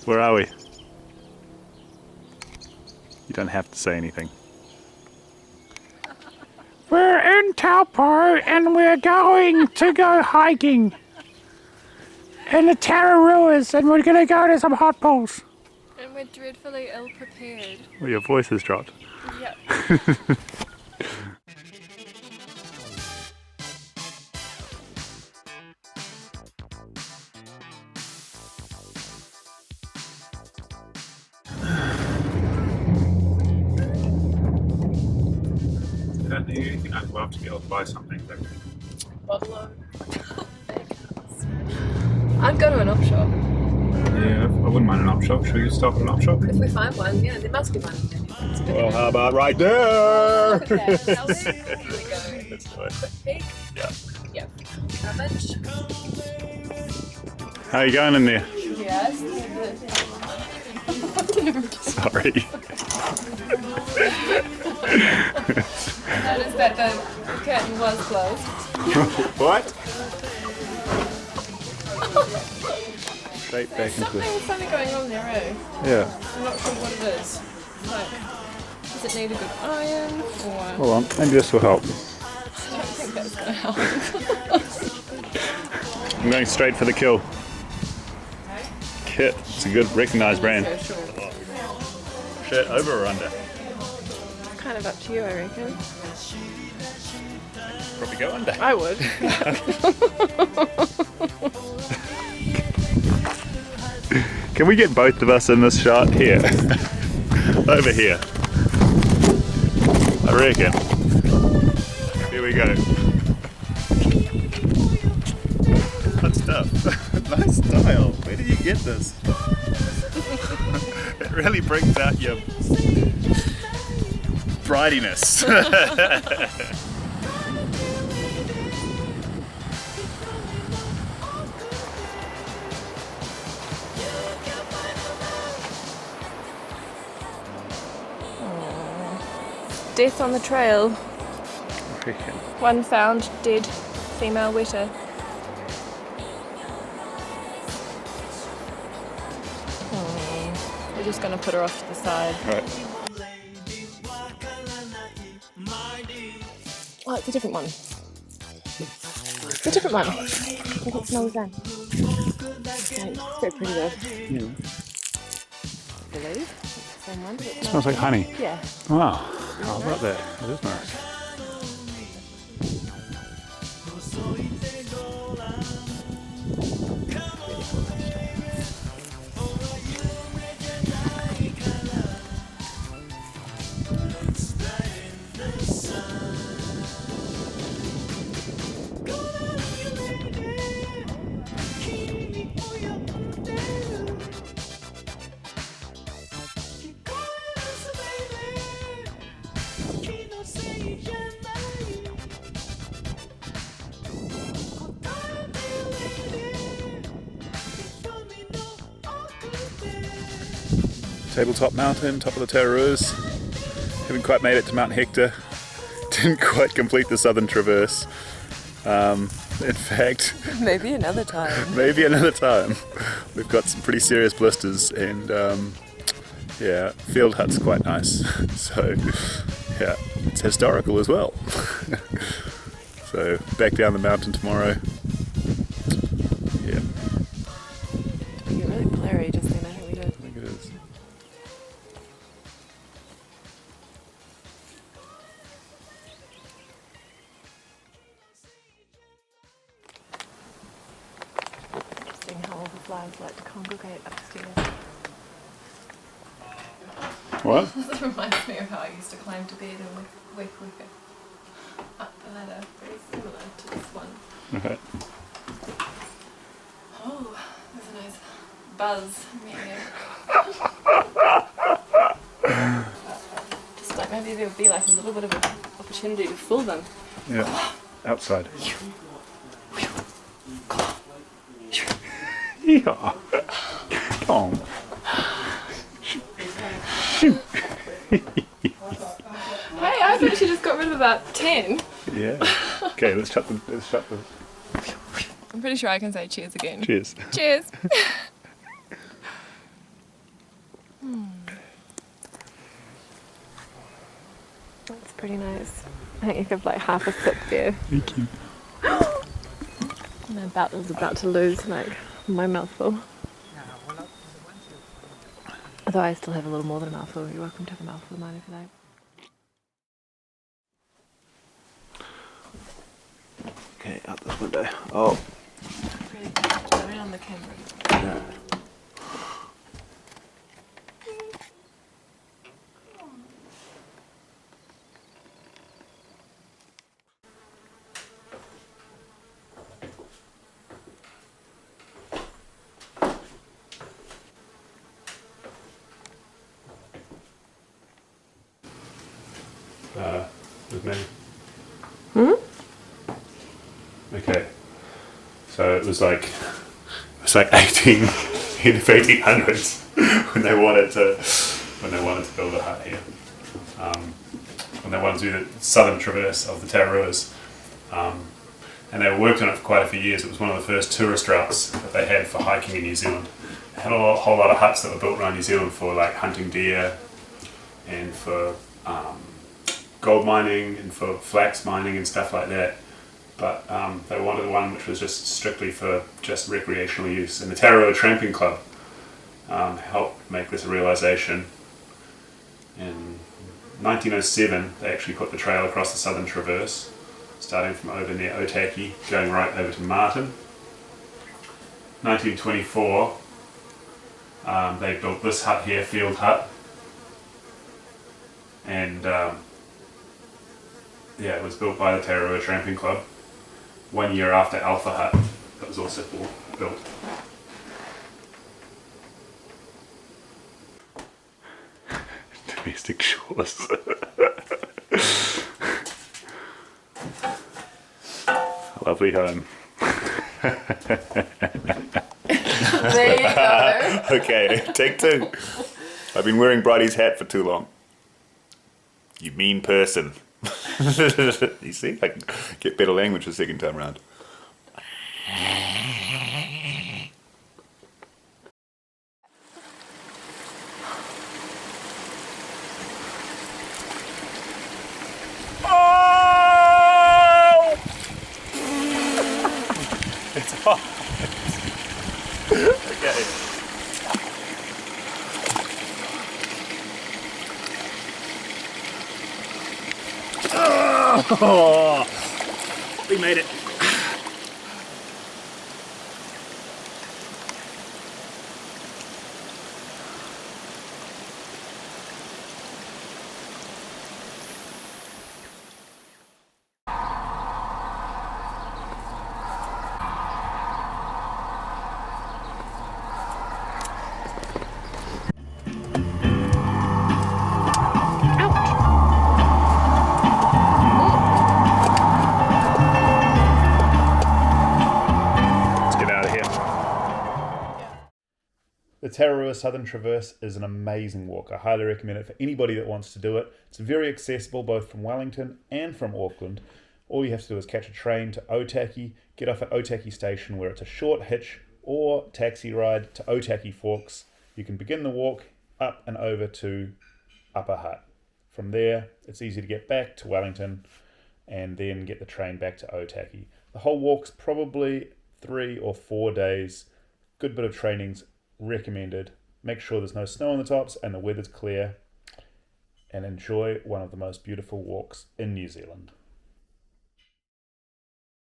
Where are we? You don't have to say anything. We're in Taupo and we're going to go hiking in the Tararuas and we're going to go to some hot pools. And we're dreadfully ill-prepared. Well, your voice has dropped. Yep. I don't need anything. I'd love to be able to buy something, but Bottle of I'd go to an op shop. yeah, I wouldn't mind an op shop. Should we stop at an op shop? If we find one, yeah, there must be one. Well, how about right there? Okay, here we go. Let's do it. Quick peek. Yeah. Yep. Rummage. How are you going in there? Yes. Sorry. Notice that the curtain was closed. What? Straight back into the... Something going on there, eh? Yeah. I'm not sure what it is. Like, does it need a good iron or... Hold on, maybe this will help. I don't think that's going to help. I'm going straight for the kill. Kit. It's a good recognised brand. So sure. Shirt over or under? Kind of up to you, I reckon. Probably go under. I would. Can we get both of us in this shot? Here. Over here. I reckon. Here we go. Good stuff. Nice style. Where did you get this? It really brings out your Brydiness. Death on the trail. Reckon. One found dead female wetter. We're just going to put her off to the side. Right. Oh, it's a different one. It's a different one. I think it smells then. It's very pretty though. Yeah. I believe. Same one. Does It smells like honey. Yeah. Wow. How about that? That is nice. Tabletop mountain, top of the Tararuas. Haven't quite made it to Mount Hector. Didn't quite complete the Southern Traverse. In fact, Maybe another time. maybe another time. We've got some pretty serious blisters and yeah, field hut's quite nice. So yeah, it's historical as well. So back down the mountain tomorrow. Yeah, You're really blurry just then, I think we did. I think it is. Interesting how all the flies like to congregate upstairs. What? This reminds me of how I used to climb to bed and wake up the ladder. Very similar to this one. Okay. Oh, there's a nice buzz in the air. Just like maybe there would be like a little bit of an opportunity to fool them. Yeah. Outside. Yeah. Come on. Hey, I've actually just got rid of about 10. Yeah. Okay, let's shut the. I'm pretty sure I can say cheers again. Cheers. Cheers. pretty nice. I think you could have like half a sip there. Thank you. And I was about to lose like my mouthful. Although I still have a little more than a mouthful. You're welcome to have a mouthful of mine if you like. Okay, out this window. Oh. Really good on the camera. Yeah. With me. Okay. So it was like 1800s when they wanted to build a hut here. When they wanted to do the Southern Traverse of the Tararuas. And they worked on it for quite a few years. It was one of the first tourist routes that they had for hiking in New Zealand. They had a whole lot of huts that were built around New Zealand for like hunting deer and for gold mining and for flax mining and stuff like that. But they wanted one which was just strictly for just recreational use. And the Tararua Tramping Club helped make this a realisation. In 1907 they actually put the trail across the Southern Traverse, starting from over near Otaki, going right over to Martin. 1924 they built this hut here, Field Hut. And it was built by the Tararua Tramping Club 1 year after Alpha Hut that was also built. Domestic shores. Lovely home. There you go. Okay, take two. I've been wearing Brydee's hat for too long. You mean person. You see, I can get better language the second time round. Oh! It's hot. Okay. Oh, we made it. The Tararua Southern Traverse is an amazing walk. I highly recommend it for anybody that wants to do it. It's very accessible both from Wellington and from Auckland. All you have to do is catch a train to Otaki, get off at Otaki Station where it's a short hitch or taxi ride to Otaki Forks. You can begin the walk up and over to Upper Hutt. From there, it's easy to get back to Wellington and then get the train back to Otaki. The whole walk's probably 3 or 4 days. Good bit of training's recommended. Make sure there's no snow on the tops and the weather's clear, and enjoy one of the most beautiful walks in New Zealand.